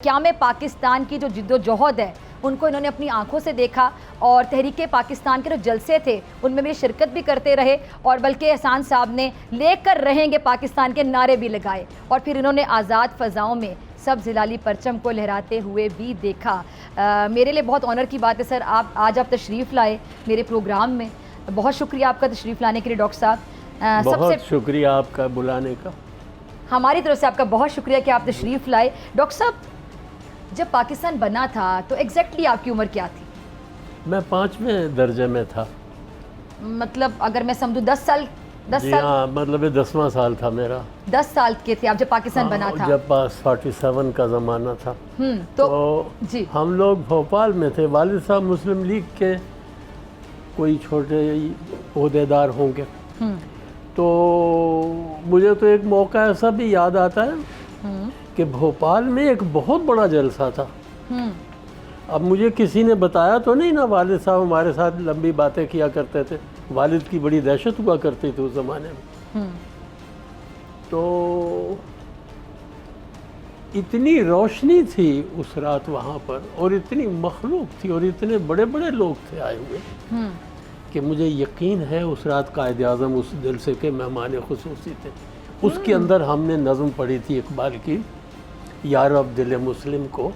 قیام پاکستان کی جو جدوجہد ہے ان کو انہوں نے اپنی آنکھوں سے دیکھا اور تحریک پاکستان کے جو جلسے تھے ان میں بھی شرکت بھی کرتے رہے اور بلکہ احسان صاحب نے لے کر رہیں گے پاکستان کے نعرے بھی لگائے اور پھر انہوں نے آزاد فضاؤں میں سبز ہلالی پرچم کو لہراتے ہوئے بھی دیکھا۔ میرے لیے بہت آنر کی بات ہے سر، آج آپ تشریف لائے میرے پروگرام میں، بہت شکریہ آپ کا تشریف لانے کے لیے ڈاکٹر صاحب۔ بہت شکریہ آپ کا بلانے کا۔ ہماری طرف سے آپ کا بہت شکریہ کہ آپ تشریف لائے۔ ڈاکٹر صاحب، جب پاکستان بنا تھا تو ایگزیکٹلی آپ کی عمر کیا تھی؟ میں 5ویں درجے میں تھا، مطلب اگر میں سمجھوں 10 سال؟ جی ہاں، مطلب 10واں سال تھا میرا۔ 10 سال کے تھے آپ جب پاکستان بنا تھا؟ جب 47 کا زمانہ تھا تو جی ہم لوگ بھوپال میں تھے۔ والد صاحب مسلم لیگ کے کوئی چھوٹے عہدیدار ہوں گے، تو مجھے تو ایک موقع ایسا بھی یاد آتا ہے کہ بھوپال میں ایک بہت بڑا جلسہ تھا۔ اب مجھے کسی نے بتایا تو نہیں نا، والد صاحب ہمارے ساتھ لمبی باتیں کیا کرتے تھے، والد کی بڑی دہشت ہوا کرتی تھی اس زمانے میں۔ تو اتنی روشنی تھی اس رات وہاں پر، اور اتنی مخلوق تھی اور اتنے بڑے بڑے لوگ تھے آئے ہوئے کہ مجھے یقین ہے اس رات قائد اعظم اس جلسے کے مہمان خصوصی تھے۔ اس کے اندر ہم نے نظم پڑھی تھی اقبال کی، یا رب دل مسلم کو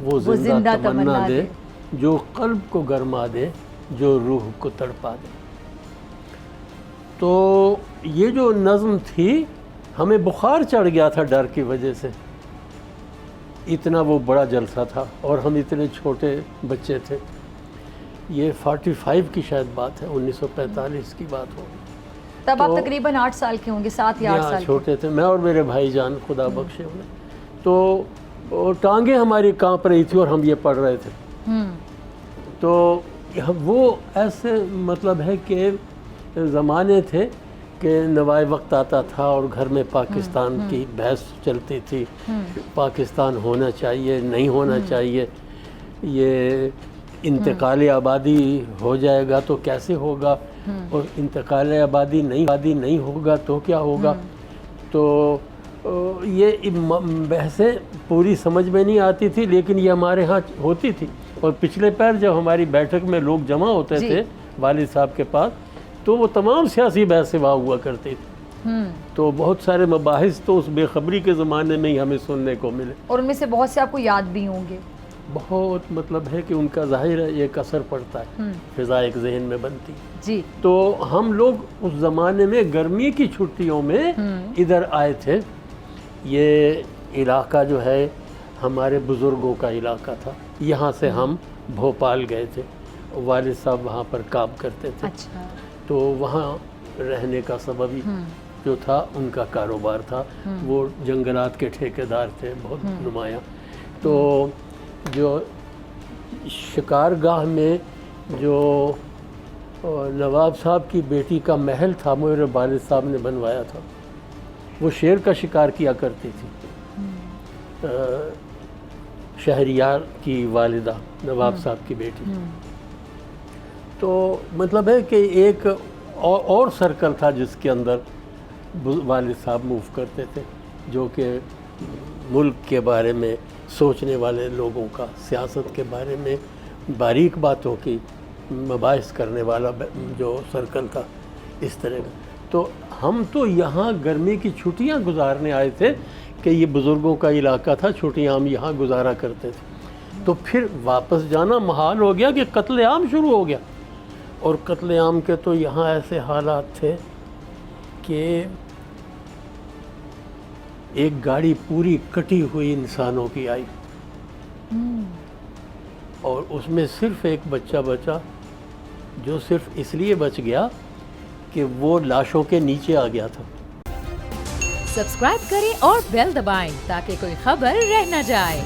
وہ زندہ تمنا دے، جو قلب کو گرما دے، جو روح کو تڑپا دے۔ تو یہ جو نظم تھی ہمیں بخار چڑھ گیا تھا ڈر کی وجہ سے، اتنا وہ بڑا جلسہ تھا اور ہم اتنے چھوٹے بچے تھے۔ یہ 45 کی شاید بات ہے، 1945 کی بات ہوگی۔ تب آپ تقریباً 8 سال کے ہوں گے، 7 یا 8 سال چھوٹے تھے، میں اور میرے بھائی جان خدا بخشے ہوئے۔ تو ٹانگیں ہماری کانپ رہی تھی اور ہم یہ پڑھ رہے تھے۔ تو وہ ایسے مطلب ہے کہ زمانے تھے کہ نوائے وقت آتا تھا اور گھر میں پاکستان کی بحث چلتی تھی، پاکستان ہونا چاہیے نہیں ہونا چاہیے، یہ انتقال آبادی ہو جائے گا تو کیسے ہوگا، اور انتقال آبادی نہیں ہوگا تو کیا ہوگا۔ تو یہ بحثیں پوری سمجھ میں نہیں آتی تھی، لیکن یہ ہمارے ہاں ہوتی تھی۔ اور پچھلے پیر جب ہماری بیٹھک میں لوگ جمع ہوتے تھے والد صاحب کے پاس، تو وہ تمام سیاسی بحثیں وہاں ہوا کرتی تھی۔ تو بہت سارے مباحث تو اس بے خبری کے زمانے میں ہی ہمیں سننے کو ملے، اور ان میں سے بہت سے آپ کو یاد بھی ہوں گے۔ بہت مطلب ہے کہ ان کا ظاہر ہے ایک اثر پڑتا ہے، فضا ایک ذہن میں بنتی جی۔ تو ہم لوگ اس زمانے میں گرمی کی چھٹیوں میں ادھر آئے تھے۔ یہ علاقہ جو ہے ہمارے بزرگوں کا علاقہ تھا، یہاں سے ہم بھوپال گئے تھے، والد صاحب وہاں پر کام کرتے تھے۔ تو وہاں رہنے کا سبب جو تھا ان کا کاروبار تھا، وہ جنگلات کے ٹھیکیدار تھے بہت نمایاں۔ تو جو شکار گاہ میں جو نواب صاحب کی بیٹی کا محل تھا، میرے والد صاحب نے بنوایا تھا، وہ شیر کا شکار کیا کرتی تھی، شہریار کی والدہ نواب صاحب کی بیٹی۔ تو مطلب ہے کہ ایک اور سرکل تھا جس کے اندر والد صاحب موو کرتے تھے، جو کہ ملک کے بارے میں سوچنے والے لوگوں کا، سیاست کے بارے میں باریک باتوں کی مباحث کرنے والا جو سرکل تھا، اس طرح کا۔ تو ہم تو یہاں گرمی کی چھٹیاں گزارنے آئے تھے کہ یہ بزرگوں کا علاقہ تھا، چھٹیاں ہم یہاں گزارا کرتے تھے۔ تو پھر واپس جانا محال ہو گیا کہ قتل عام شروع ہو گیا، اور قتل عام کے تو یہاں ایسے حالات تھے کہ ایک گاڑی پوری کٹی ہوئی انسانوں کی آئی، اور اس میں صرف ایک بچہ بچا، جو صرف اس لیے بچ گیا کہ وہ لاشوں کے نیچے آ گیا تھا۔ سبسکرائب کریں اور بیل دبائیں تاکہ کوئی خبر رہ نہ جائے۔